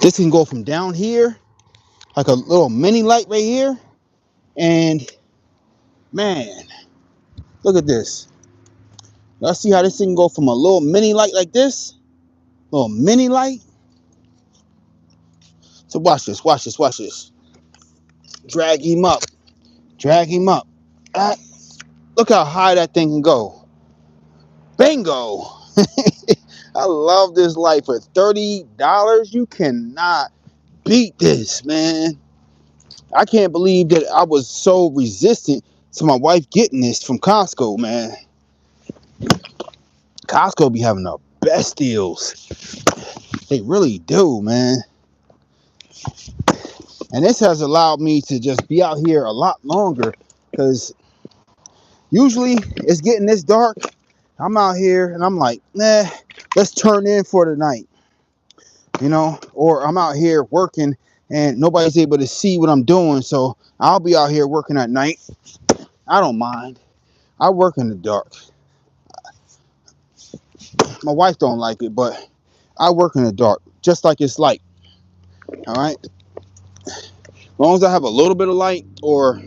This can go from down here, like a little mini light right here. And man, look at this. Y'all see how this thing go from a little mini light like this? Little mini light. So watch this, watch this, watch this. Drag him up. Drag him up. Ah, look how high that thing can go. Bingo. I love this light for $30. You cannot beat this, man. I can't believe that I was so resistant to my wife getting this from Costco, man. Costco be having the best deals. They really do, man. And this has allowed me to just be out here a lot longer because usually it's getting this dark. I'm out here and I'm like, nah, let's turn in for the night, or I'm out here working and nobody's able to see what I'm doing. So I'll be out here working at night. I don't mind. I work in the dark. My wife don't like it, but I work in the dark, just like it's light. All right. As long as I have a little bit of light, or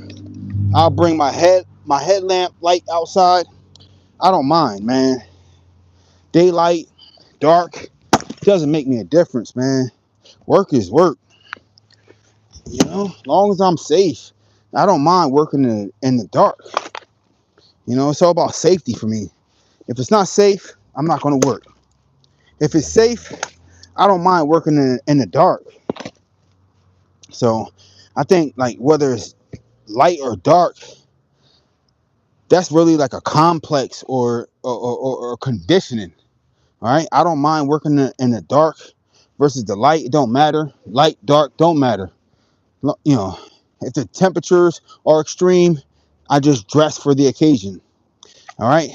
I'll bring my headlamp light outside. I don't mind, man. Daylight, dark, doesn't make me a difference, man. Work is work. As long as I'm safe, I don't mind working in the dark. It's all about safety for me. If it's not safe, I'm not going to work. If it's safe, I don't mind working in the dark. So I think, like, whether it's light or dark, that's really like a complex or conditioning. All right. I don't mind working in the dark versus the light. It don't matter. Light, dark, don't matter. If the temperatures are extreme, I just dress for the occasion. All right.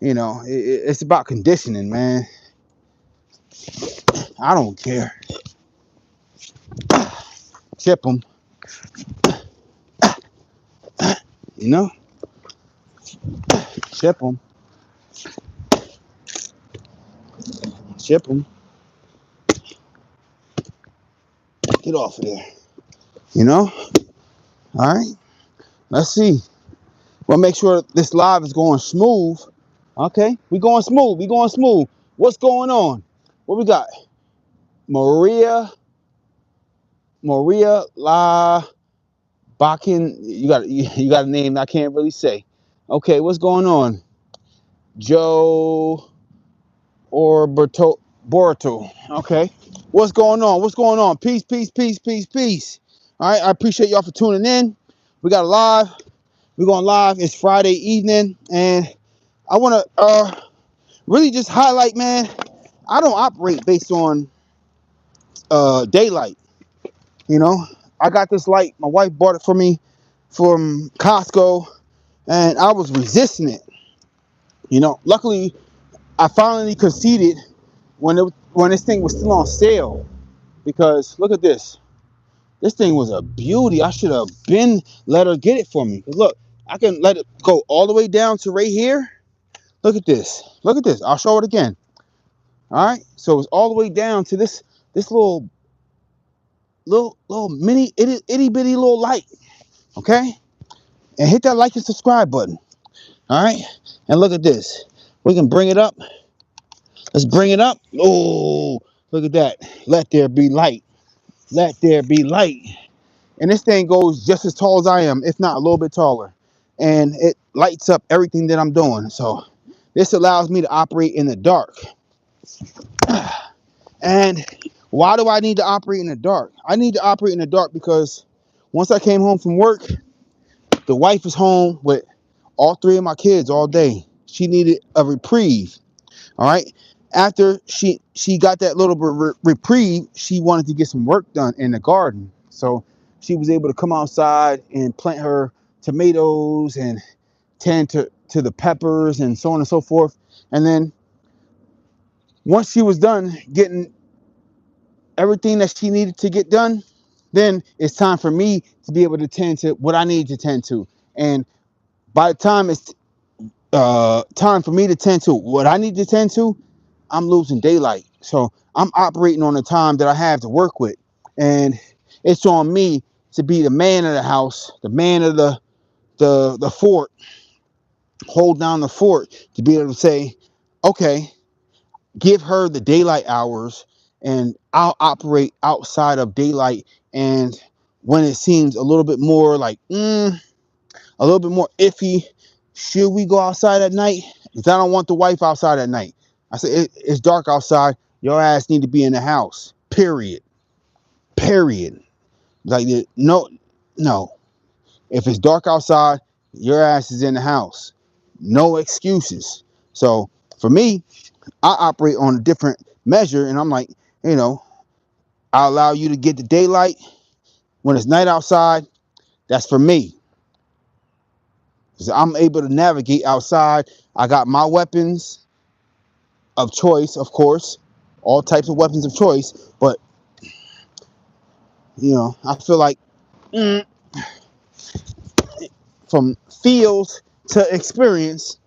It's about conditioning, man. I don't care. Chip them. You know, chip them. Chip them. Get off of there. All right. Let's see. We'll make sure this live is going smooth. Okay. We going smooth. We going smooth. What's going on? What we got? Maria La Bakin. You got a name I can't really say. Okay. What's going on? Joe Borato. Okay. What's going on? What's going on? Peace, peace, peace, peace, peace. All right. I appreciate y'all for tuning in. We got a live. We're going live. It's Friday evening. And I want to really just highlight, man, I don't operate based on daylight. I got this light. My wife bought it for me from Costco. And I was resisting it. Luckily, I finally conceded when this thing was still on sale, because look at this. This thing was a beauty. I should have been let her get it for me. Look, I can let it go all the way down to right here. Look at this. Look at this. I'll show it again. All right. So it's all the way down to this little mini itty bitty little light. Okay. And hit that like and subscribe button. All right. And look at this. We can bring it up. Let's bring it up. Oh, look at that. Let there be light. Let there be light. And this thing goes just as tall as I am, if not a little bit taller. And it lights up everything that I'm doing. So this allows me to operate in the dark. And why do I need to operate in the dark? I need to operate in the dark because once I came home from work, the wife was home with all three of my kids all day. She needed a reprieve. All right. After she got that little reprieve, she wanted to get some work done in the garden. So she was able to come outside and plant her tomatoes and tend to the peppers and so on and so forth. And then once she was done getting everything that she needed to get done, then it's time for me to be able to tend to what I need to tend to. And by the time time for me to tend to what I need to tend to, I'm losing daylight. So I'm operating on the time that I have to work with. And it's on me to be the man of the house, the man of the fort, hold down the fort, to be able to say, okay, give her the daylight hours and I'll operate outside of daylight. And when it seems a little bit more like, a little bit more iffy, should we go outside at night? Because I don't want the wife outside at night. I said, it's dark outside. Your ass need to be in the house. Period. Period. Like, no, no. If it's dark outside, your ass is in the house. No excuses. So for me, I operate on a different measure, and I'm like, I allow you to get the daylight when it's night outside. That's for me. So I'm able to navigate outside. I got my weapons of choice, of course, all types of weapons of choice. But I feel like from feels to experience,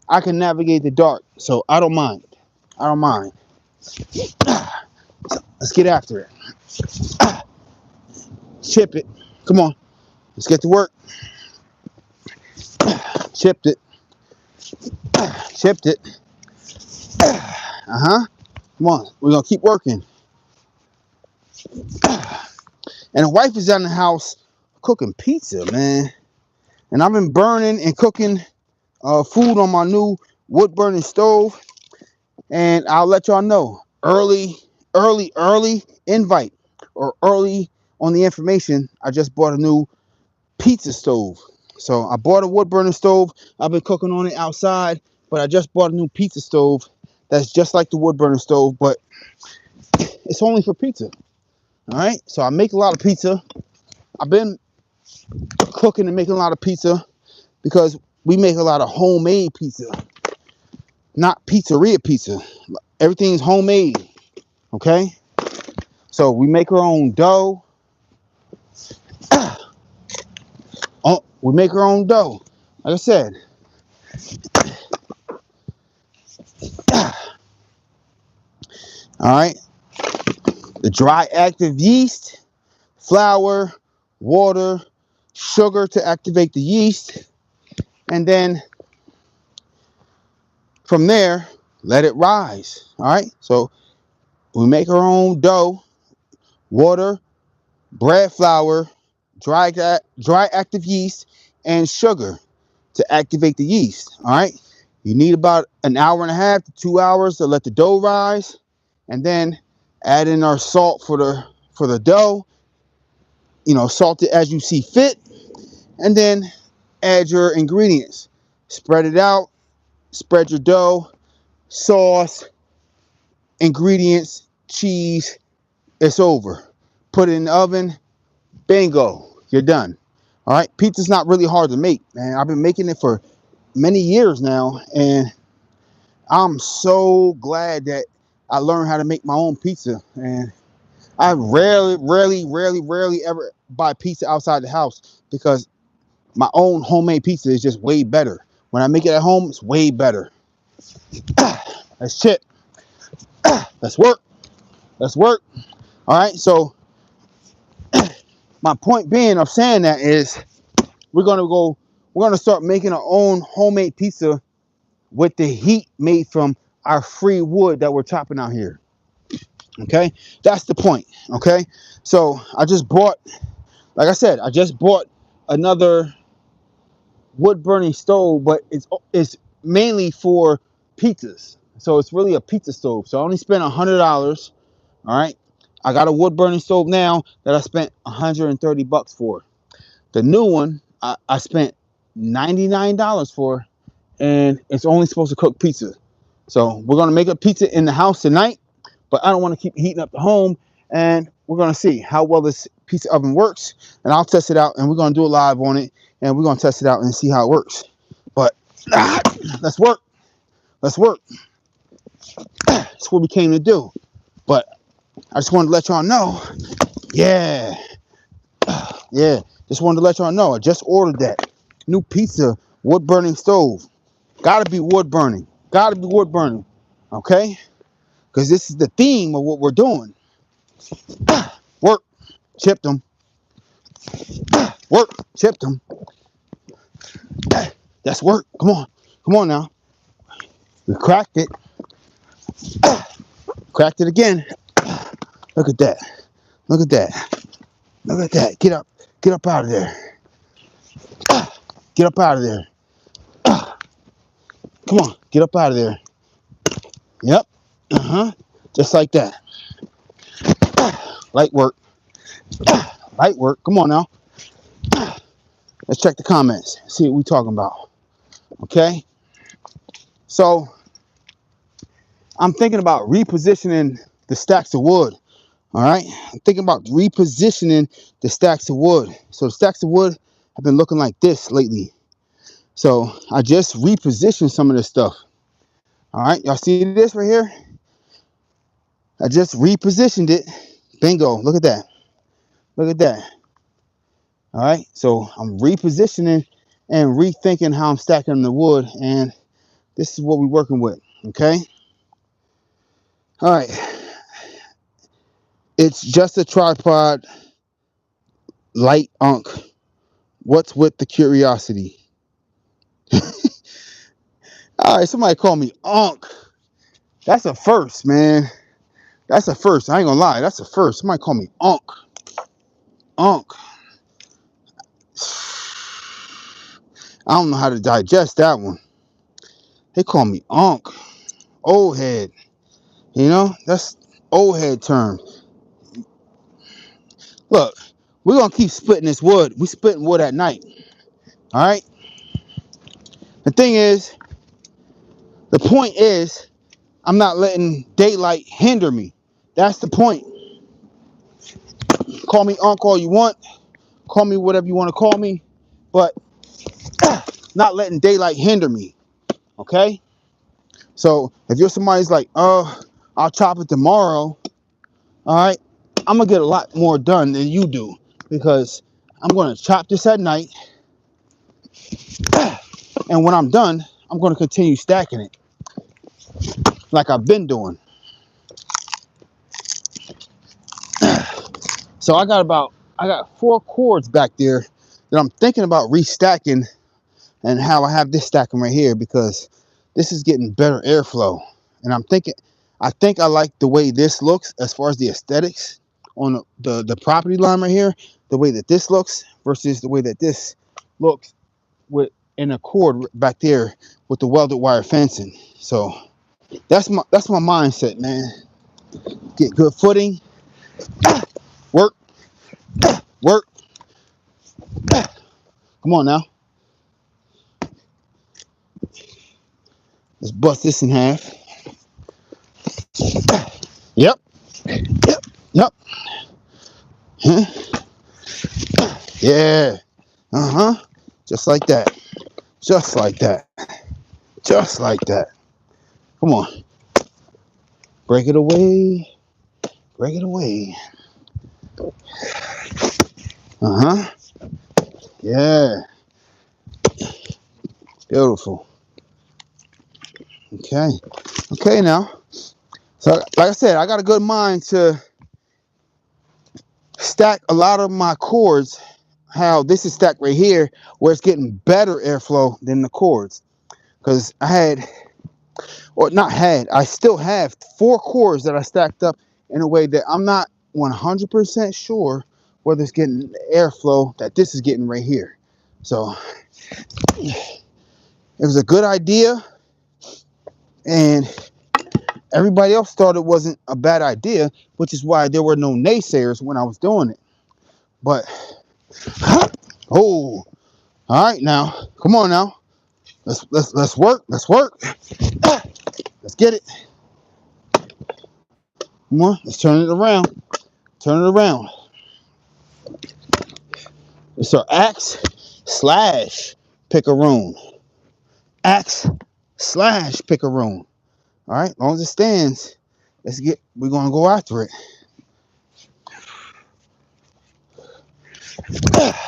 I can navigate the dark. So I don't mind. I don't mind. Let's get after it. Chip it. Come on. Let's get to work. Chipped it. Chipped it. Come on. We're going to keep working. And the wife is down in the house cooking pizza, man. And I've been burning and cooking food on my new wood burning stove. And I'll let y'all know, early invite, or early on the information. I just bought a new pizza stove. So I bought a wood burning stove. I've been cooking on it outside, but I just bought a new pizza stove that's just like the wood burning stove, but it's only for pizza. All right. So I make a lot of pizza. I've been cooking and making a lot of pizza because we make a lot of homemade pizza, not pizzeria pizza. Everything's homemade. Okay. So we make our own dough. We make our own dough. Like I said. All right. The dry active yeast, flour, water, sugar to activate the yeast. And then from there, let it rise. All right. So we make our own dough, water, bread flour, dry active yeast, and sugar to activate the yeast. All right. You need about an hour and a half to 2 hours to let the dough rise, and then add in our salt for the dough. Salt it as you see fit, and then add your ingredients. Spread it out. Spread your dough, sauce, ingredients, cheese. It's over. Put it in the oven. Bingo. You're done. All right. Pizza's not really hard to make, man. I've been making it for many years now, and I'm so glad that I learned how to make my own pizza. And I rarely ever buy pizza outside the house because my own homemade pizza is just way better. When I make it at home, it's way better. Let's chip. Let's work. Let's work. All right. So my point being of saying that is we're gonna start making our own homemade pizza with the heat made from our free wood that we're chopping out here. Okay, that's the point. Okay, so I just bought, like I said, another wood burning stove, but it's mainly for pizzas. So it's really a pizza stove. So I only spent $100. All right, I got a wood burning stove now that I spent $130 for. The new one I spent $99 for, and it's only supposed to cook pizza. So we're gonna make a pizza in the house tonight, but I don't want to keep heating up the home, and we're gonna see how well this pizza oven works, and I'll test it out, and we're gonna do a live on it, and we're gonna test it out and see how it works. But let's work. Let's work. That's what we came to do. But I just wanted to let y'all know. Yeah. Just wanted to let y'all know. I just ordered that new pizza wood burning stove. Gotta be wood burning. Gotta be wood burning. Okay? Because this is the theme of what we're doing. Work. Chipped them. Work. Chipped them. That's work. Come on. Come on now. We cracked it. Cracked it again. Look at that. Look at that. Look at that. Get up. Get up out of there. Get up out of there. Come on. Get up out of there. Yep. Just like that. Light work. Light work. Come on now. Let's check the comments. See what we're talking about. Okay? So, I'm thinking about repositioning the stacks of wood. All right? I'm thinking about repositioning the stacks of wood. So, the stacks of wood have been looking like this lately. So, I just repositioned some of this stuff. All right? Y'all see this right here? I just repositioned it. Bingo. Look at that. Look at that. All right? So, I'm repositioning and rethinking how I'm stacking the wood. And this is what we're working with. Okay? All right. It's just a tripod, light unk. What's with the curiosity? All right, somebody call me unk. That's a first, man. That's a first. I ain't gonna lie. That's a first. Somebody call me unk. Unk. I don't know how to digest that one. They call me unk. Old head. You know, that's old head term. Look, we're gonna keep splitting this wood. We splitting wood at night. All right. The thing is, the point is, I'm not letting daylight hinder me. That's the point. Call me unk all you want. Call me whatever you want to call me. But not letting daylight hinder me. Okay? So if you're somebody's like, oh, I'll chop it tomorrow. All right. I'm going to get a lot more done than you do. Because I'm going to chop this at night. And when I'm done, I'm going to continue stacking it. Like I've been doing. So I got 4 cords back there that I'm thinking about restacking, and how I have this stacking right here, because this is getting better airflow. And I think I like the way this looks as far as the aesthetics on the property line right here, the way that this looks versus the way that this looks with in a cord back there with the welded wire fencing. So that's my mindset, man. Get good footing, work, work. Come on now. Let's bust this in half. Yep. Yep. Yep. Huh? Yeah. Just like that. Just like that. Just like that. Come on. Break it away. Break it away. Yeah. Beautiful. Okay. Okay now. So like I said, I got a good mind to stack a lot of my cords. How this is stacked right here, where it's getting better airflow than the cords. Because I still have 4 cords that I stacked up in a way that I'm not 100% sure whether it's getting the airflow that this is getting right here. So it was a good idea, and everybody else thought it wasn't a bad idea, which is why there were no naysayers when I was doing it. But oh, all right now, come on now, let's work. Let's get it. Come on, let's turn it around. Turn it around. It's our axe / picaroon. Axe / picaroon. All right, as long as it stands, we're gonna go after it.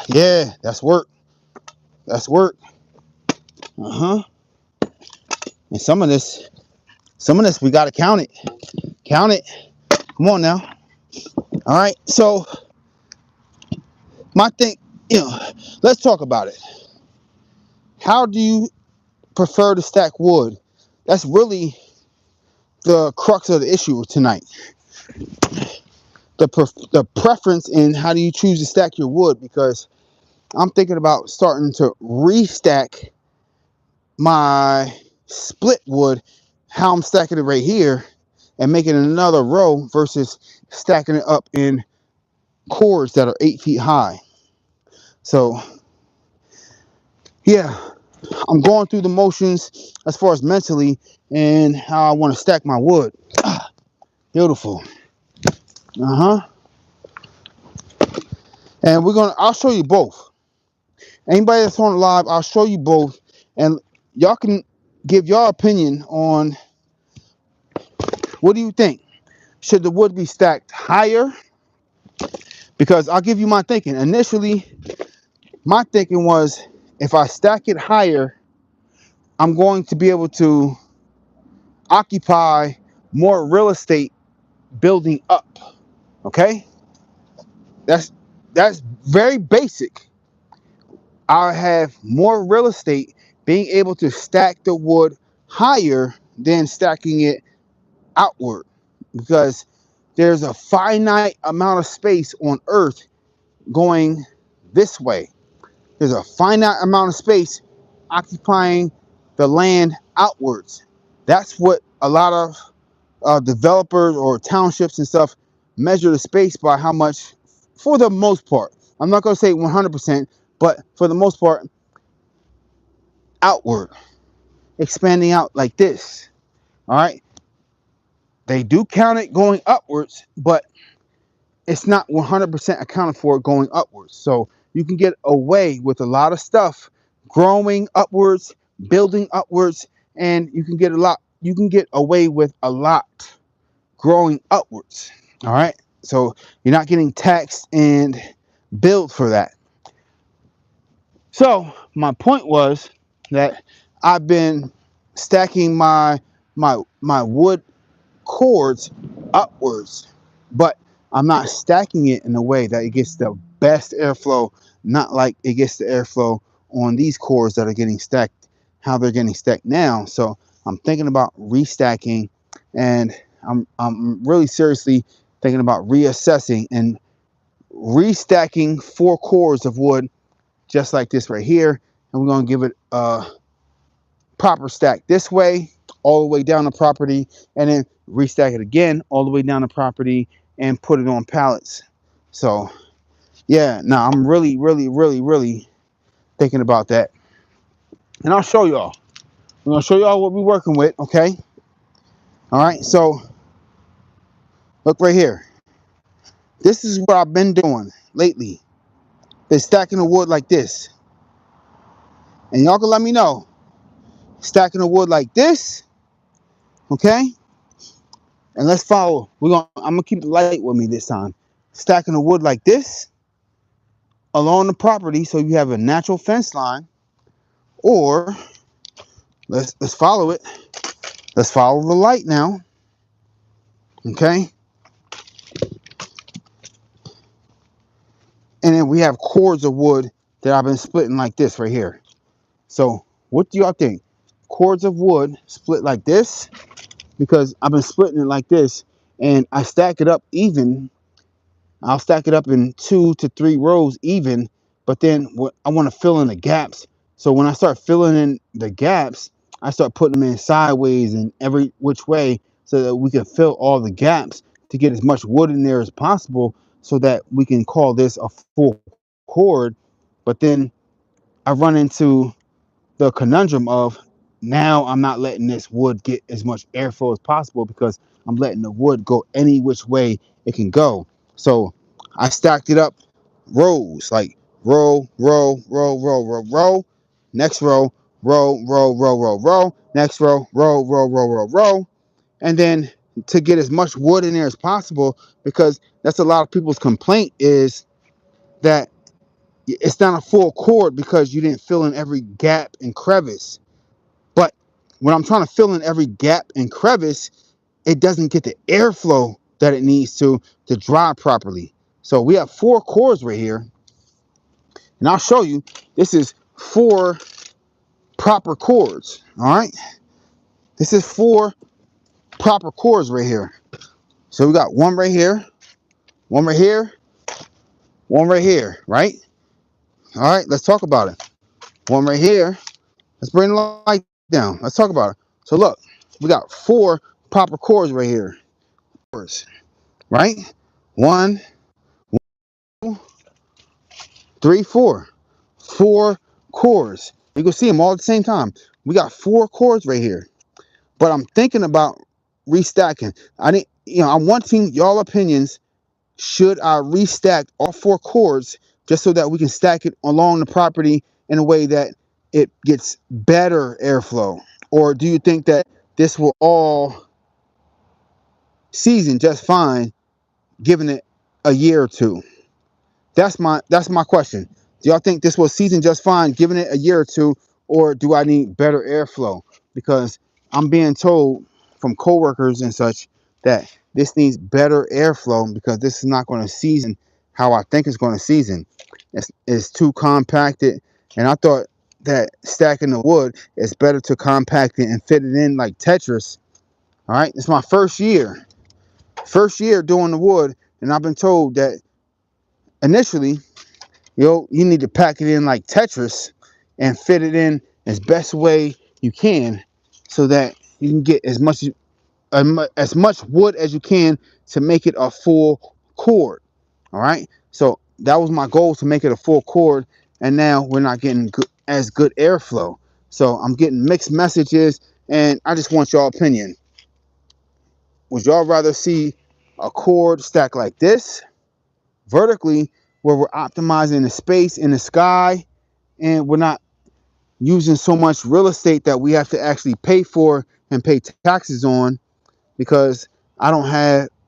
Yeah, that's work. That's work. And some of this we gotta count it. Count it. Come on now. All right. So my thing, let's talk about it. How do you prefer to stack wood? That's really the crux of the issue tonight. The preference in how do you choose to stack your wood, because I'm thinking about starting to restack my split wood, how I'm stacking it right here, and making another row versus stacking it up in cords that are 8 feet high. So yeah, I'm going through the motions as far as mentally and how I want to stack my wood. Beautiful. Uh-huh. And I'll show you both. Anybody that's on live, I'll show you both, and y'all can give your opinion on what do you think. Should the wood be stacked higher? Because I'll give you my thinking. Initially, my thinking was if I stack it higher, I'm going to be able to occupy more real estate building up. Okay? That's very basic. I have more real estate being able to stack the wood higher than stacking it outward, because there's a finite amount of space on earth going this way. There's a finite amount of space occupying the land outwards. That's what a lot of developers or townships and stuff measure the space by, how much, for the most part. I'm not going to say 100%, but for the most part, outward, expanding out like this. All right. They do count it going upwards, but it's not 100% accounted for going upwards. So you can get away with a lot of stuff growing upwards, building upwards, and you can get away with a lot growing upwards. All right. So you're not getting taxed and billed for that. So my point was that I've been stacking my wood cords upwards, but I'm not stacking it in a way that it gets the best airflow, not like it gets the airflow on these cords that are getting stacked, how they're getting stacked now. So I'm thinking about restacking, and I'm really seriously thinking about reassessing and restacking 4 cords of wood just like this right here, and we're going to give it a proper stack this way all the way down the property, and then restack it again all the way down the property and put it on pallets. So yeah, now I'm really thinking about that, and I'll show y'all. I'm gonna show y'all what we're working with. Okay, all right. So look right here. This is what I've been doing lately. Been stacking the wood like this, and y'all can let me know. Stacking the wood like this, okay? And let's follow. I'm gonna keep the light with me this time. Stacking the wood like this along the property, so you have a natural fence line. Or let's follow it. Let's follow the light now. Okay. And then we have cords of wood that I've been splitting like this right here. So what do y'all think? Cords of wood split like this, because I've been splitting it like this, and I stack it up even. I'll stack it up in 2 to 3 rows even, but then I want to fill in the gaps. So when I start filling in the gaps, I start putting them in sideways and every which way, so that we can fill all the gaps to get as much wood in there as possible, so that we can call this a full cord. But then I run into the conundrum of, now I'm not letting this wood get as much airflow as possible, because I'm letting the wood go any which way it can go. So I stacked it up rows, like row, next row, next row, and then to get as much wood in there as possible, because that's a lot of people's complaint, is that it's not a full cord because you didn't fill in every gap and crevice. But when I'm trying to fill in every gap and crevice, it doesn't get the airflow that it needs to dry properly. So we have 4 cores right here, and I'll show you. This is 4 proper cores. All right, this is 4 proper cores right here. So we got one right here, one right here, one right here, right? All right, let's talk about it. One right here. Let's bring the light down. Let's talk about it. So look, we got 4 proper cores right here. Cores, right? 1, 2, 3, 4. 4 cores. You can see them all at the same time. We got 4 cores right here. But I'm thinking about restacking. I'm wanting y'all opinions. Should I restack all 4 cores just so that we can stack it along the property in a way that it gets better airflow? Or do you think that this will all season just fine, given it a year or two? That's my question. Do y'all think this will season just fine, given it a year or two, or do I need better airflow? Because I'm being told from coworkers and such that this needs better airflow because this is not going to season how I think it's going to season. It's too compacted, and I thought that stacking the wood is better to compact it and fit it in like Tetris. All right, it's my first year doing the wood, and I've been told that initially, you need to pack it in like Tetris and fit it in as best way you can, so that you can get as much wood as you can to make it a full cord. All right. So that was my goal, to make it a full cord, and now we're not getting as good airflow. So I'm getting mixed messages, and I just want y'all opinion. Would y'all rather see a cord stacked like this, vertically, where we're optimizing the space in the sky and we're not using so much real estate that we have to actually pay for and pay taxes on? Because I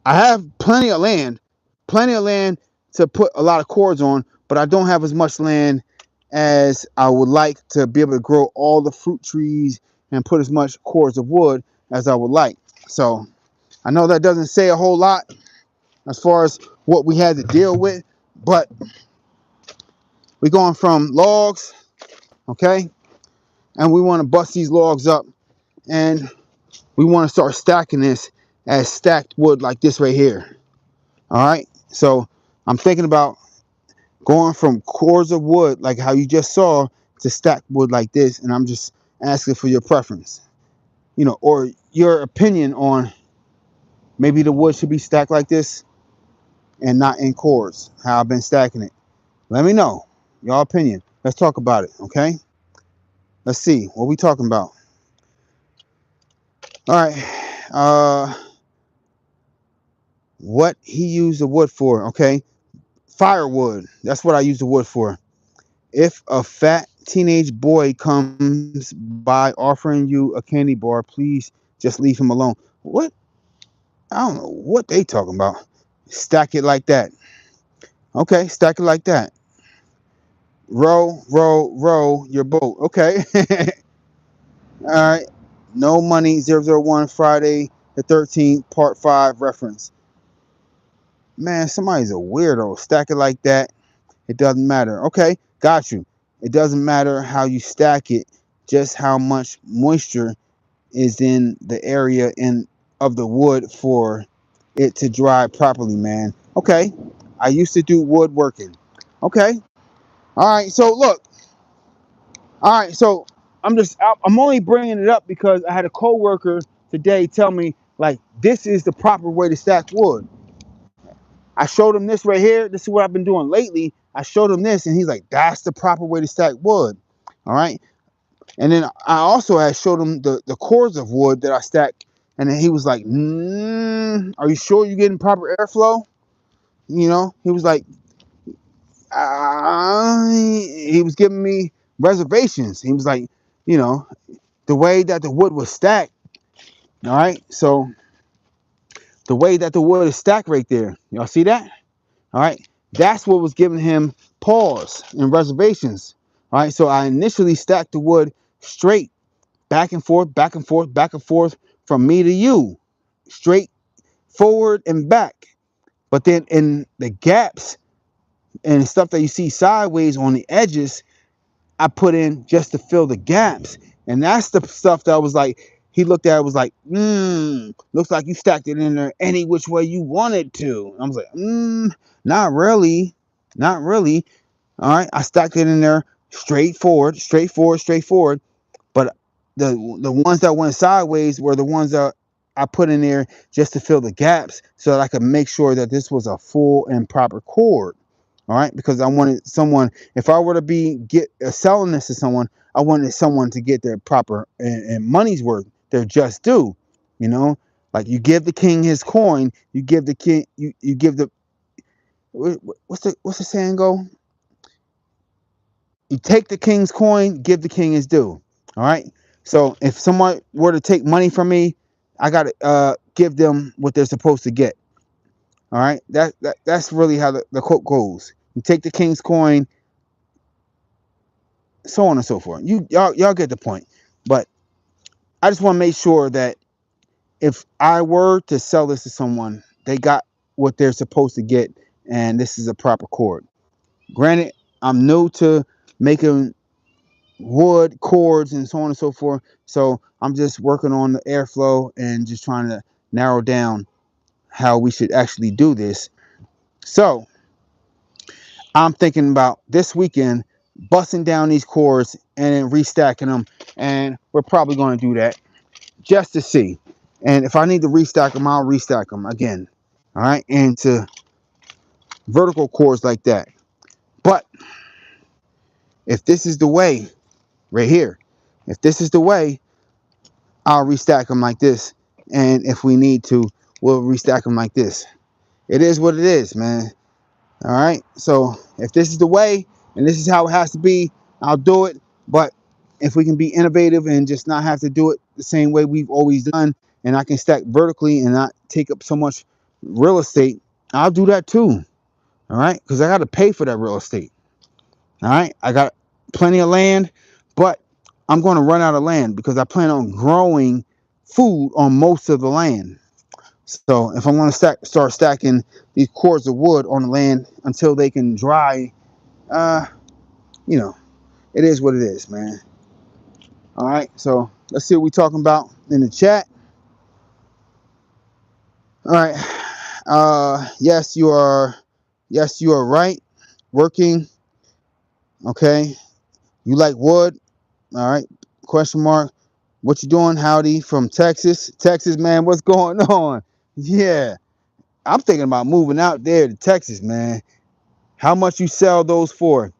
have plenty of land to put a lot of cords on, but I don't have as much land as I would like to be able to grow all the fruit trees and put as much cords of wood as I would like. So I know that doesn't say a whole lot as far as what we had to deal with, but we're going from logs, okay, and we want to bust these logs up, and we want to start stacking this as stacked wood like this right here. All right, so I'm thinking about going from cords of wood like how you just saw to stacked wood like this, and I'm just asking for your preference, or your opinion on maybe the wood should be stacked like this and not in cords, how I've been stacking it. Let me know your opinion. Let's talk about it, okay? Let's see what we talking about. All right. What he used the wood for? Okay, firewood. That's what I use the wood for. If a fat teenage boy comes by offering you a candy bar, please just leave him alone. What? I don't know what they talking about. Stack it like that. Okay, stack it like that. Row, row, row your boat. Okay. All right. No money. 001 Friday the 13th, part 5 reference. Man, somebody's a weirdo. Stack it like that. It doesn't matter. Okay, got you. It doesn't matter how you stack it, just how much moisture is in the area of the wood for it to dry properly, man. Okay, I used to do woodworking. Okay, all right. So look, all right. So I'm only bringing it up because I had a coworker today tell me, like, this is the proper way to stack wood. I showed him this right here. This is what I've been doing lately. I showed him this, and he's like, that's the proper way to stack wood. All right. And then I also had showed him the cords of wood that I stacked. And then he was like, are you sure you're getting proper airflow? He was like, he was giving me reservations. He was like, the way that the wood was stacked. All right. So the way that the wood is stacked right there. Y'all see that? All right. That's what was giving him pause and reservations. All right. So I initially stacked the wood straight back and forth, back and forth, back and forth from me to you, straight forward and back. But then in the gaps and stuff that you see sideways on the edges, I put in just to fill the gaps. And that's the stuff that was like, he looked at it, was like, looks like you stacked it in there any which way you wanted to. I was like, not really. Not really. All right. I stacked it in there straightforward, straightforward, straightforward. But the ones that went sideways were the ones that I put in there just to fill the gaps so that I could make sure that this was a full and proper chord. All right, because I wanted someone, if I were to be selling this to someone, I wanted someone to get their proper and money's worth, their just due. You know, like you give the king his coin, you give the king, you give the, what's the saying go? You take the king's coin, give the king his due. All right. So if someone were to take money from me, I gotta give them what they're supposed to get. All right. That's really how the quote goes. You take the king's coin, so on and so forth. Y'all get the point. But I just want to make sure that if I were to sell this to someone, they got what they're supposed to get, and this is a proper chord. Granted, I'm new to making wood chords and so on and so forth, so I'm just working on the airflow and just trying to narrow down how we should actually do this. So I'm thinking about this weekend busting down these chords and then restacking them, and we're probably going to do that just to see. And if I need to restack them, I'll restack them again. All right, into vertical chords like that. But if this is the way, right here, if this is the way, I'll restack them like this. And if we need to, we'll restack them like this. It is what it is, man. All right. So if this is the way and this is how it has to be, I'll do it. But if we can be innovative and just not have to do it the same way we've always done, and I can stack vertically and not take up so much real estate, I'll do that too. All right. Because I got to pay for that real estate. All right. I got plenty of land, but I'm going to run out of land because I plan on growing food on most of the land. So if I'm going to start stacking these cords of wood on the land until they can dry, you know, it is what it is, man. All right, so let's see what we're talking about in the chat. All right. Yes, you are. Yes, you are right. Working. Okay. You like wood? All right. Question mark. What you doing, Howdy from Texas? Texas, man. What's going on? Yeah, I'm thinking about moving out there to Texas, man. How much you sell those for?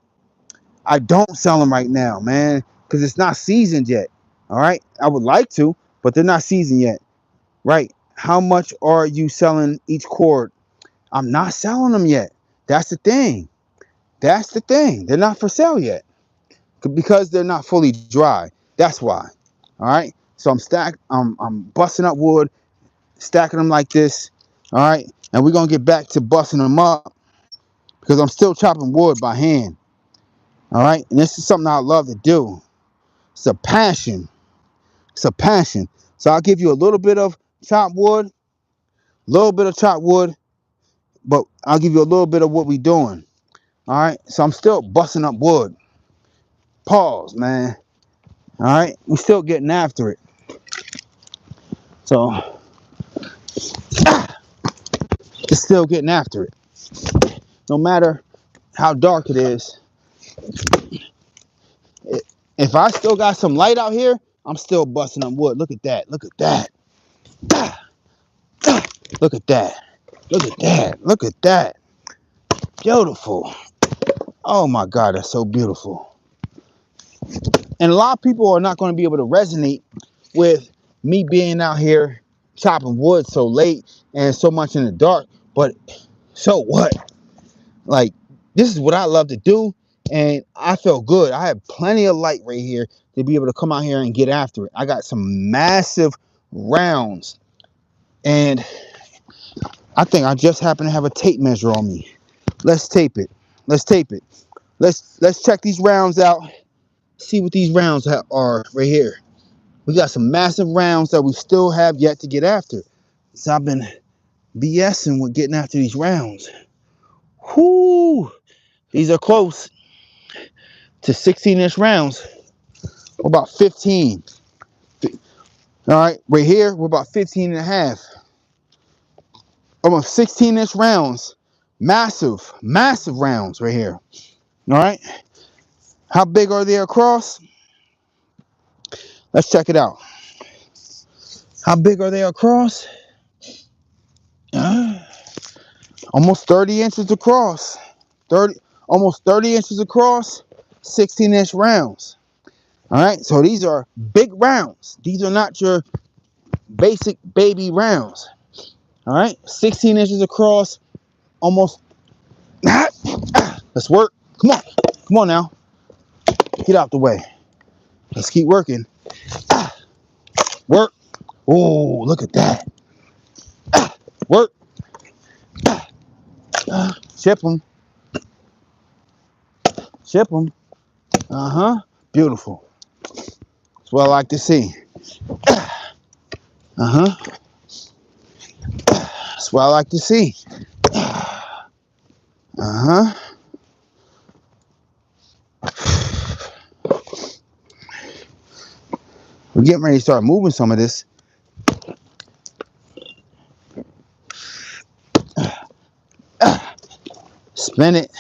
I don't sell them right now, man, because it's not seasoned yet. All right. I would like to, but they're not seasoned yet. Right. How much are you selling each cord? I'm not selling them yet. That's the thing. That's the thing. They're not for sale yet because they're not fully dry. That's why. All right. So I'm busting up wood, stacking them like this. All right. And we're going to get back to busting them up because I'm still chopping wood by hand. All right. And this is something I love to do. It's a passion. It's a passion. So I'll give you a little bit of chopped wood, but I'll give you a little bit of what we're doing. All right. So I'm still busting up wood. Pause, man. All right. We're still getting after it. So it's still getting after it. No matter how dark it is. If I still got some light out here, I'm still busting up wood. Look at that. Look at that. Look at that. Look at that. Look at that. Beautiful. Oh my God, that's so beautiful. And a lot of people are not going to be able to resonate with me being out here chopping wood so late and so much in the dark. But so what? Like, this is what I love to do. And I feel good. I have plenty of light right here to be able to come out here and get after it. I got some massive rounds. And I think I just happen to have a tape measure on me. Let's tape it. Let's tape it. Let's check these rounds out. See what these rounds are right here. We got some massive rounds that we still have yet to get after. So I've been BSing with getting after these rounds. Whoo! These are close to 16-inch rounds. We're about 15. All right, right here, we're about 15 and a half. Almost 16-inch rounds. Massive, massive rounds right here. All right. How big are they across? Let's check it out. How big are they across? Almost 30 inches across. Almost 30 inches across, 16-inch rounds. All right, so these are big rounds. These are not your basic baby rounds. All right, 16 inches across, almost. Let's work. Come on. Come on now. Get out the way. Let's keep working. Work. Oh, look at that. Work. Chip them. Chip them. Uh-huh. Beautiful. That's what I like to see. Uh-huh. That's what I like to see. Uh-huh. We're getting ready to start moving some of this. Spin it.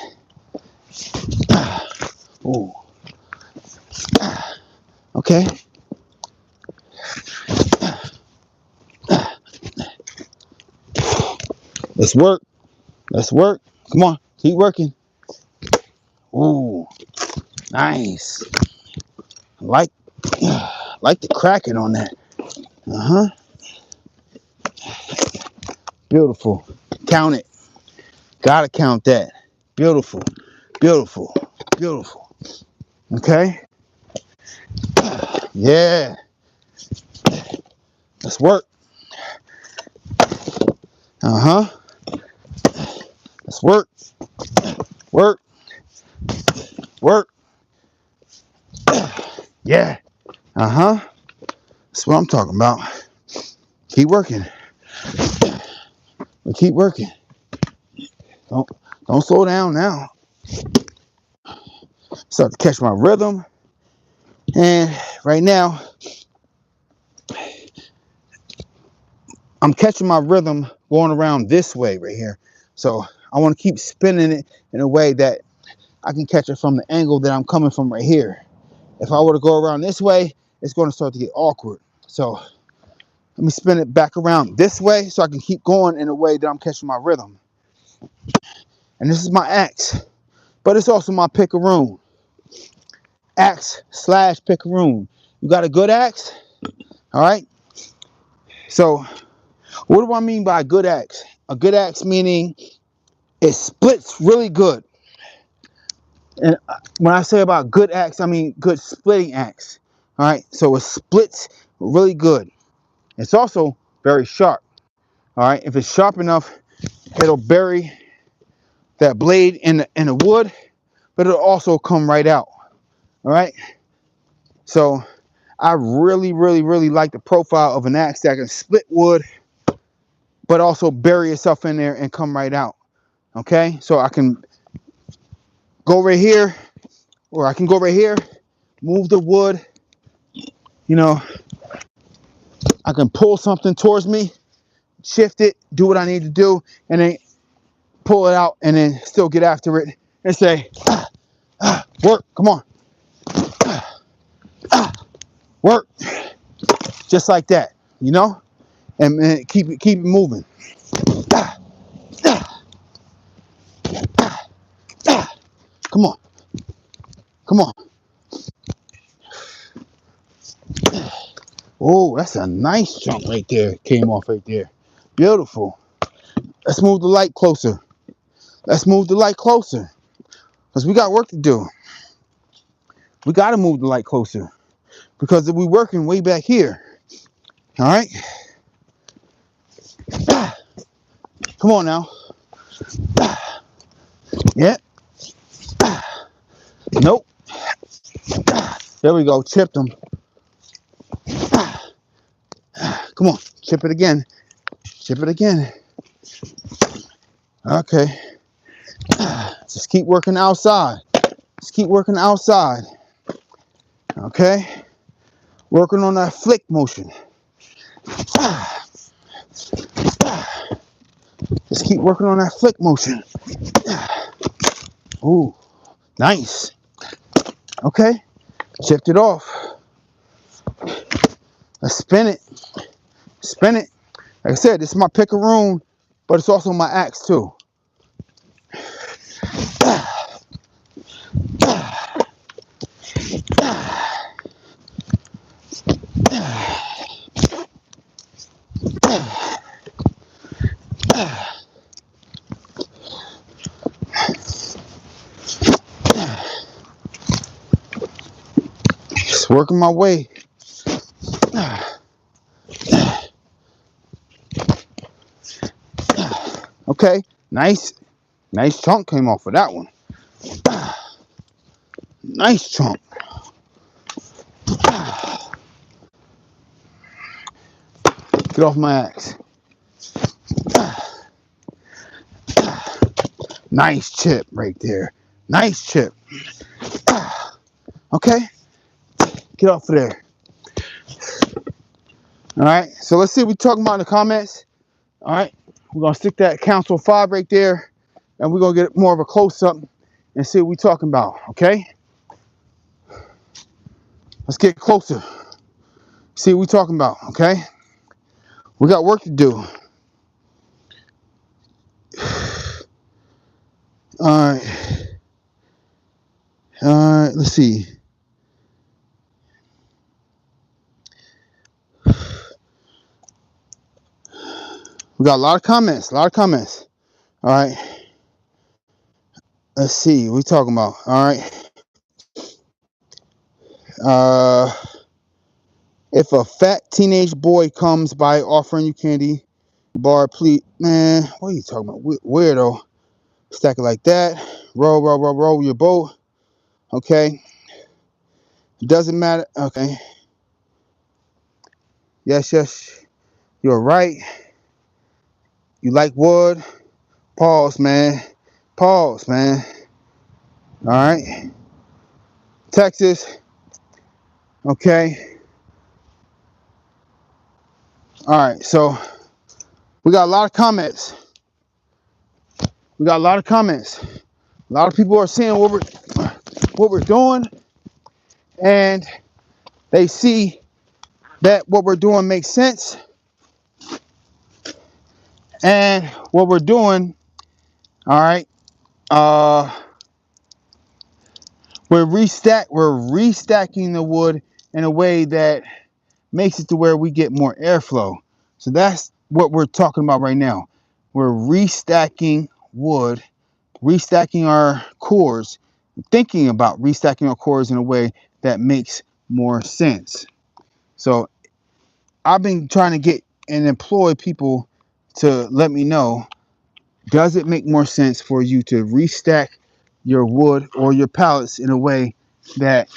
Ooh. Okay. Let's work. Let's work. Come on. Keep working. Ooh. Nice. Like the cracking on that. Uh-huh. Beautiful. Count it. Gotta count that. Beautiful. Beautiful. Beautiful. Okay. Yeah. Let's work. Uh-huh. Let's work. Work. Work. Yeah. Uh-huh. That's what I'm talking about. Keep working. We keep working. Don't slow down now. Start to catch my rhythm. And right now, I'm catching my rhythm going around this way right here. So I want to keep spinning it in a way that I can catch it from the angle that I'm coming from right here. If I were to go around this way, it's going to start to get awkward. So let me spin it back around this way so I can keep going in a way that I'm catching my rhythm. And this is my axe, but it's also my picaroon. Axe / picaroon. You got a good axe? All right. So what do I mean by a good axe? A good axe meaning it splits really good. And when I say about good axe, I mean good splitting axe. All right. So it splits really good. It's also very sharp. All right. If it's sharp enough, it'll bury that blade in the wood, but it'll also come right out. All right. So I really, really, really like the profile of an axe that can split wood, but also bury itself in there and come right out. Okay. So I can go right here, or I can go right here, move the wood. You know, I can pull something towards me, shift it, do what I need to do, and then pull it out and then still get after it and say, work, come on. Work. Just like that, you know? And keep it moving. Come on. Come on. Oh, that's a nice chunk right there. Came off right there. Beautiful. Let's move the light closer. Let's move the light closer. Because we got work to do. We got to move the light closer. Because we're working way back here. All right? Come on now. Yeah. Nope. There we go. Chipped them. Come on, chip it again. Chip it again. Okay. Just keep working outside. Just keep working outside. Okay. Working on that flick motion. Just keep working on that flick motion. Ooh, nice. Okay. Chipped it off. Let's spin it. Spin it. Like I said, this is my picaroon, but it's also my axe too. Just working my way. Okay, nice chunk came off of that one. Nice chunk. Get off my axe. Nice chip right there. Nice chip. Okay, get off of there. All right, so let's see what we're talking about in the comments. All right, we're gonna stick that Council 5 right there, and we're gonna get more of a close-up and see what we're talking about. Okay, let's get closer. See what we're talking about. Okay, we got work to do. All right, let's see. We got a lot of comments. All right, let's see what we talking about. All right, if a fat teenage boy comes by offering you candy bar, please, man, what are you talking about? Weirdo. Stack it like that. Roll your boat. Okay. Doesn't matter. Okay. Yes. You're right. You like wood. Pause, man. All right. Texas. Okay. All right. So we got a lot of comments. A lot of people are seeing what we're doing, and they see that what we're doing makes sense, and what we're doing, all right, we're restacking the wood in a way that makes it to where we get more airflow. So that's what we're talking about right now. We're restacking wood, restacking our cores, thinking about restacking our cores in a way that makes more sense. So I've been trying to get and employ people to let me know, does it make more sense for you to restack your wood or your pallets in a way that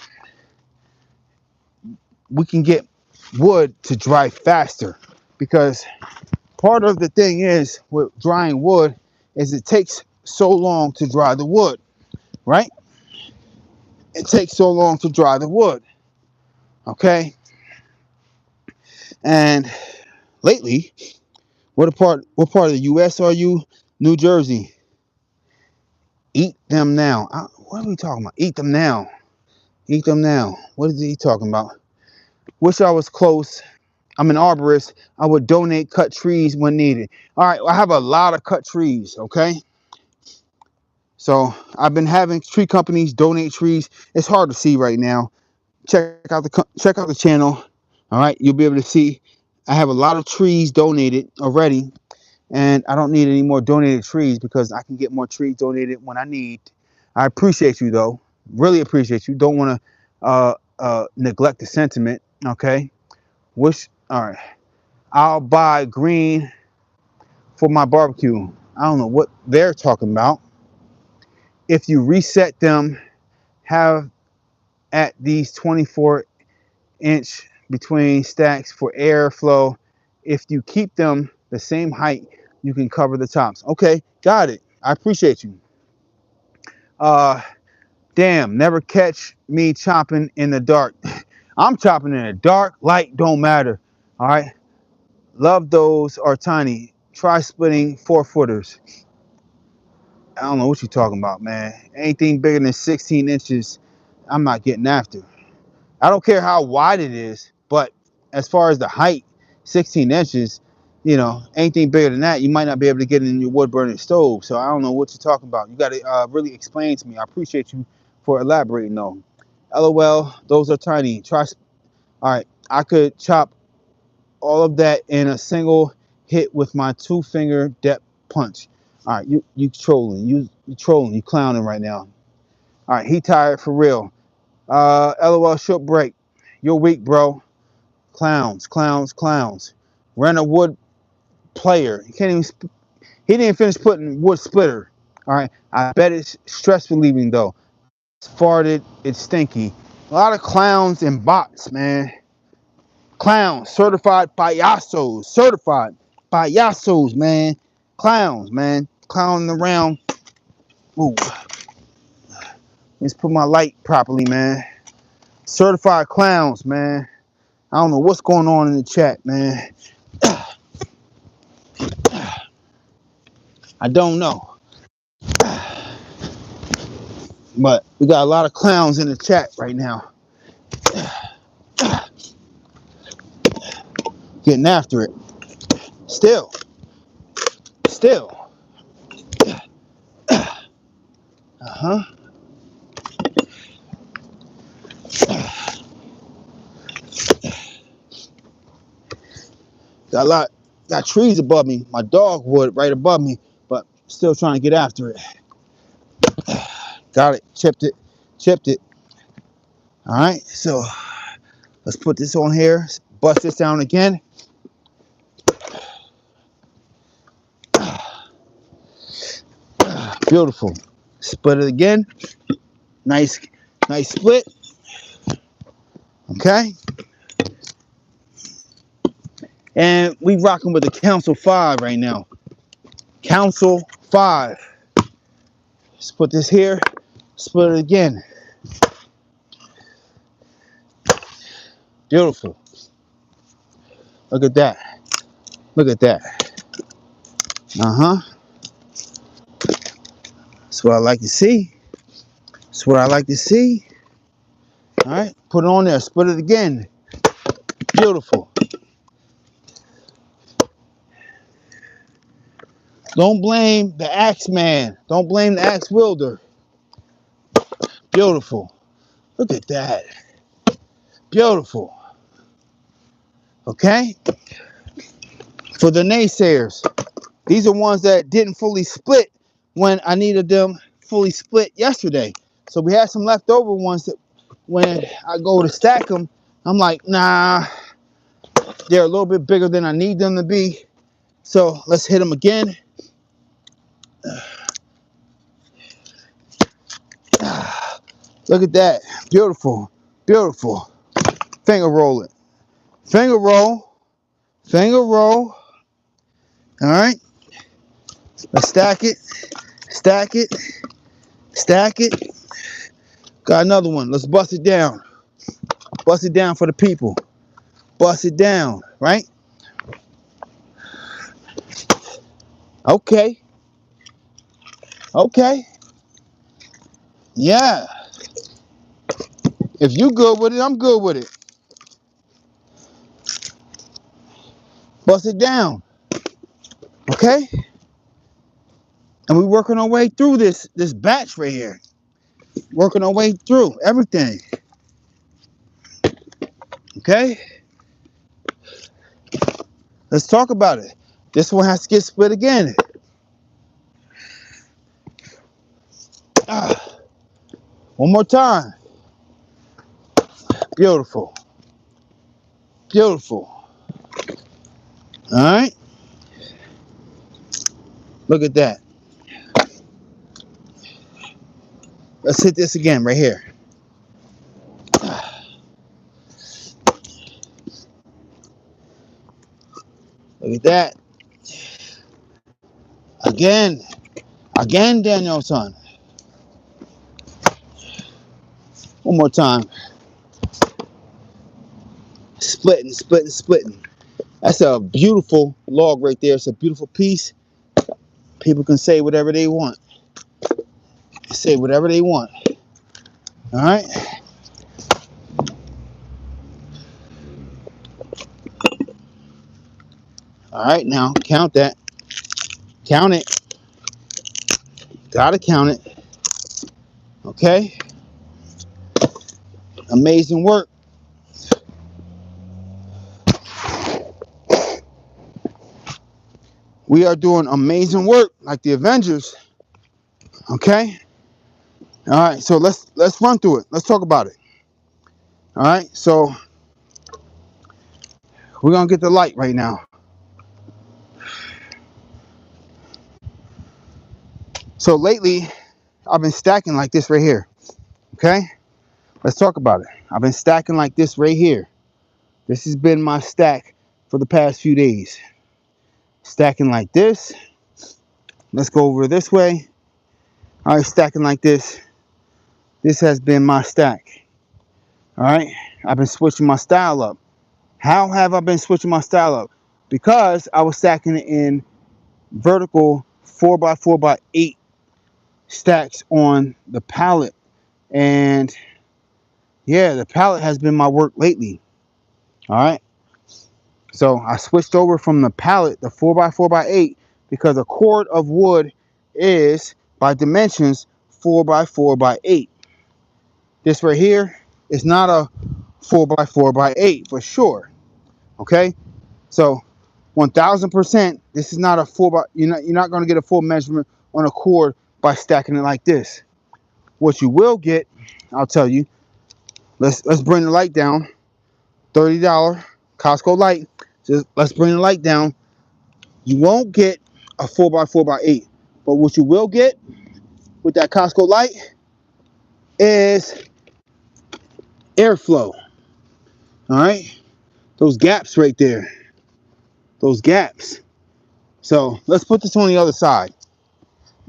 we can get wood to dry faster? Because part of the thing is with drying wood is it takes so long to dry the wood, right? It takes so long to dry the wood. Okay. And lately, what part of the US are you? New Jersey. Eat them now. What are we talking about? Eat them now. Eat them now. What is he talking about? Wish I was close. I'm an arborist. I would donate cut trees when needed. All right, I have a lot of cut trees, okay? So I've been having tree companies donate trees. It's hard to see right now. Check out the channel. All right, you'll be able to see I have a lot of trees donated already, and I don't need any more donated trees because I can get more trees donated when I need. I appreciate you though. Really appreciate you. Don't want to neglect the sentiment. Okay. All right. I'll buy green for my barbecue. I don't know what they're talking about. If you reset them, have at these 24-inch between stacks for airflow. If you keep them the same height, you can cover the tops. Okay, got it. I appreciate you. Damn, never catch me chopping in the dark. I'm chopping in the dark, light don't matter. All right. Love those are tiny. Try splitting 4-footers. I don't know what you're talking about, man. Anything bigger than 16 inches, I'm not getting after. I don't care how wide it is, but as far as the height, 16 inches, you know, anything bigger than that, you might not be able to get it in your wood burning stove. So I don't know what you're talking about. You got to really explain to me. I appreciate you for elaborating, though. LOL, those are tiny. Try. All right, I could chop all of that in a single hit with my 2-finger depth punch. All right, you trolling. You trolling. You clowning right now. All right, he tired for real. LOL, short break. You're weak, bro. Clowns, clowns, clowns. Ran a wood player. He can't even. He didn't finish putting wood splitter. All right. I bet it's stress relieving though. It's farted. It's stinky. A lot of clowns and bots, man. Clowns, certified payasos, certified payasos, man. Clowns, man. Clowning around. Ooh. Let's put my light properly, man. Certified clowns, man. I don't know what's going on in the chat, man. I don't know. But we got a lot of clowns in the chat right now. Getting after it. Still. Uh-huh. Got trees above me. My dogwood right above me, but still trying to get after it. Got it. Chipped it. All right. So let's put this on here. Bust this down again. Beautiful. Split it again. Nice split. Okay. And we rocking with the Council 5 right now. Council 5. Let's put this here. Split it again. Beautiful. Look at that. Look at that. Uh-huh. That's what I like to see. That's what I like to see. All right. Put it on there. Split it again. Beautiful. Don't blame the axe man. Don't blame the axe wielder. Beautiful. Look at that. Beautiful. Okay? For the naysayers, these are ones that didn't fully split when I needed them fully split yesterday. So we had some leftover ones that when I go to stack them, I'm like, nah, they're a little bit bigger than I need them to be. So let's hit them again. Look at that. Beautiful. Beautiful. Finger roll it. Finger roll. Finger roll. All right. Let's stack it. Stack it. Stack it. Got another one. Let's bust it down. Bust it down for the people. Bust it down, right? Okay. Okay. Yeah. If you good with it, I'm good with it. Bust it down. Okay? And we're working our way through this batch right here. Working our way through everything. Okay? Let's talk about it. This one has to get split again. One more time. Beautiful. Beautiful. All right? Look at that. Let's hit this again right here. Look at that. Again. Again, Daniel-san. One more time. Splitting, splitting, splitting. That's a beautiful log right there. It's a beautiful piece. People can say whatever they want. Say whatever they want. All right. All right. Now count that. Count it. Gotta count it. Okay. Amazing work. We are doing amazing work like the Avengers. Okay. All right. So let's run through it. Let's talk about it. All right. So we're gonna get the light right now. So lately, I've been stacking like this right here. Okay. Let's talk about it. I've been stacking like this right here. This has been my stack for the past few days. Stacking like this. Let's go over this way. All right, stacking like this. This has been my stack. All right. I've been switching my style up. How have I been switching my style up? Because I was stacking it in vertical 4x4x8 stacks on the pallet. And yeah, the pallet has been my work lately. All right. So I switched over from the pallet, the 4x4x8, because a cord of wood is, by dimensions, 4x4x8. This right here is not a 4x4x8 for sure. Okay, so 1000%, this is not a 4x. You're not going to get a full measurement on a cord by stacking it like this. What you will get, I'll tell you. Let's bring the light down. $30 Costco light. Just let's bring the light down. You won't get a 4x4x8, but what you will get with that Costco light is airflow. All right, those gaps right there, those gaps. So let's put this on the other side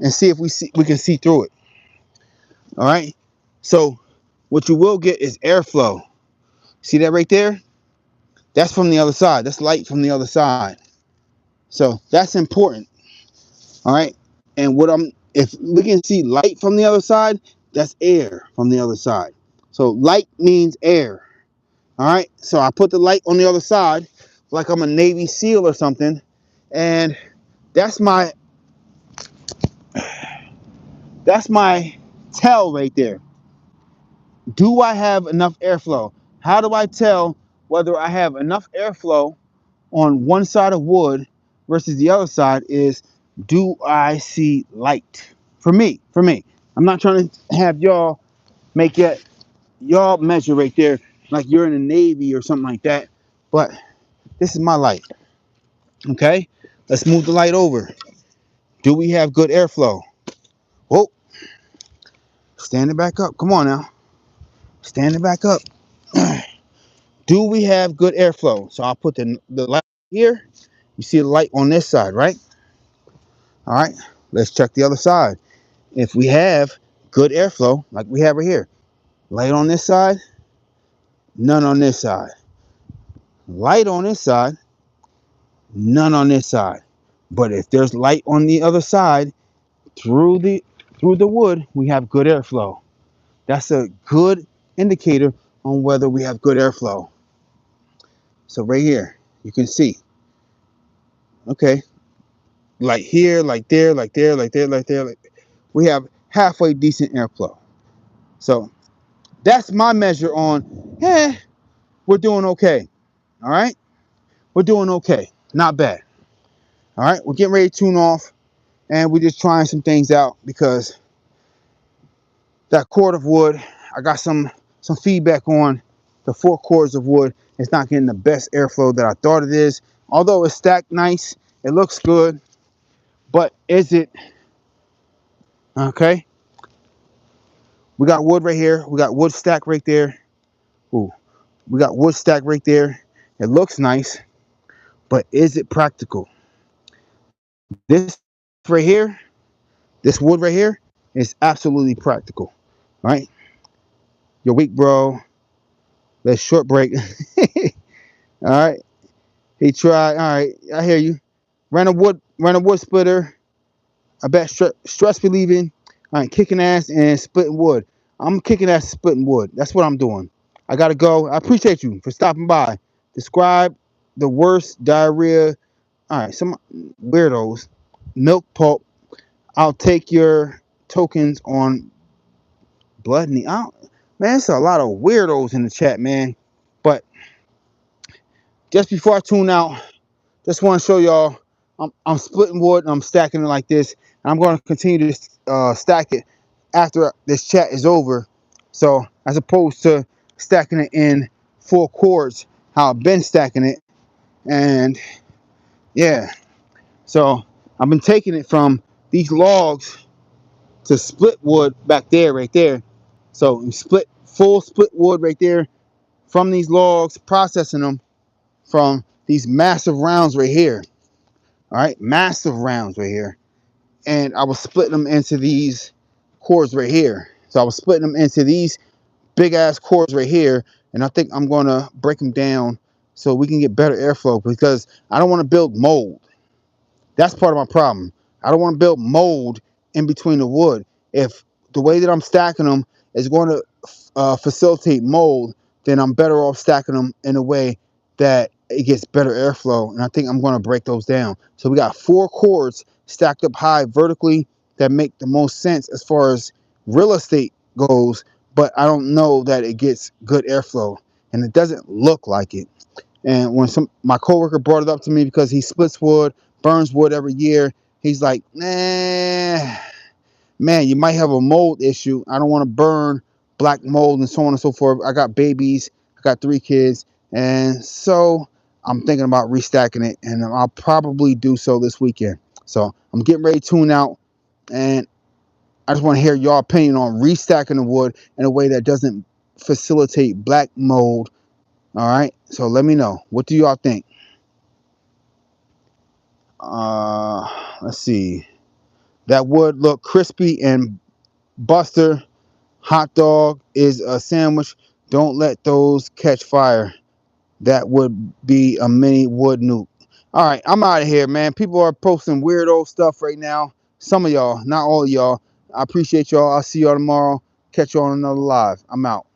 and see if we can see through it. All right. So what you will get is airflow. See that right there? That's from the other side. That's light from the other side. So that's important. All right. And if we can see light from the other side, that's air from the other side. So light means air. All right. So I put the light on the other side like I'm a Navy SEAL or something. And that's my tell right there. Do I have enough airflow? How do I tell whether I have enough airflow on one side of wood versus the other side? Is, do I see light? For me. I'm not trying to have y'all make it, y'all measure right there like you're in the Navy or something like that. But this is my light. Okay? Let's move the light over. Do we have good airflow? Whoa. Stand it back up. Come on now. Stand it back up. Do we have good airflow? So I'll put the light here. You see the light on this side, right? All right. Let's check the other side. If we have good airflow, like we have right here, light on this side, none on this side. Light on this side, none on this side. But if there's light on the other side, through the wood, we have good airflow. That's a good indicator on whether we have good airflow. So right here, you can see. Okay. Like here, like there, like there, like there, like there. We have halfway decent airflow. So that's my measure on, we're doing okay. All right. We're doing okay. Not bad. All right. We're getting ready to tune off and we're just trying some things out because that cord of wood, I got some feedback on the 4 cords of wood. It's not getting the best airflow that I thought it is. Although it's stacked nice, it looks good. But is it okay? We got wood right here. We got wood stack right there. Ooh, we got wood stack right there. It looks nice. but is it practical? This right here, this wood right here, is absolutely practical. Right? You're weak, bro. Let's short break. All right. He tried. All right. I hear you. Ran a wood splitter. I bet stress relieving. All right, kicking ass and splitting wood. I'm kicking ass, splitting wood. That's what I'm doing. I gotta go. I appreciate you for stopping by. Describe the worst diarrhea. All right, some weirdos. Milk pulp. I'll take your tokens on blood and the out. Man, it's a lot of weirdos in the chat, man. But just before I tune out, just want to show y'all I'm splitting wood and I'm stacking it like this. And I'm going to continue to stack it after this chat is over. So as opposed to stacking it in 4 chords, how I've been stacking it. And yeah, so I've been taking it from these logs to split wood back there, right there. So full split wood right there from these logs, processing them from these massive rounds right here. All right, massive rounds right here. And I was splitting them into these cores right here. So I was splitting them into these big ass cores right here. And I think I'm going to break them down so we can get better airflow, because I don't want to build mold. That's part of my problem. I don't want to build mold in between the wood. If the way that I'm stacking them is going to facilitate mold, then I'm better off stacking them in a way that it gets better airflow. And I think I'm going to break those down. So we got 4 chords stacked up high vertically that make the most sense as far as real estate goes, but I don't know that it gets good airflow, and it doesn't look like it. And when my coworker brought it up to me, because he splits wood, burns wood every year, he's like, nah, man, you might have a mold issue. I don't want to burn black mold and so on and so forth. I got babies. I got 3 kids. And so I'm thinking about restacking it, and I'll probably do so this weekend. So I'm getting ready to tune out, and I just want to hear your opinion on restacking the wood in a way that doesn't facilitate black mold. All right. So let me know. What do y'all think? Let's see. That would look crispy and Buster. Hot dog is a sandwich. Don't let those catch fire. That would be a mini wood nuke. All right, I'm out of here, man. People are posting weirdo stuff right now. Some of y'all, not all of y'all. I appreciate y'all. I'll see y'all tomorrow. Catch you on another live. I'm out.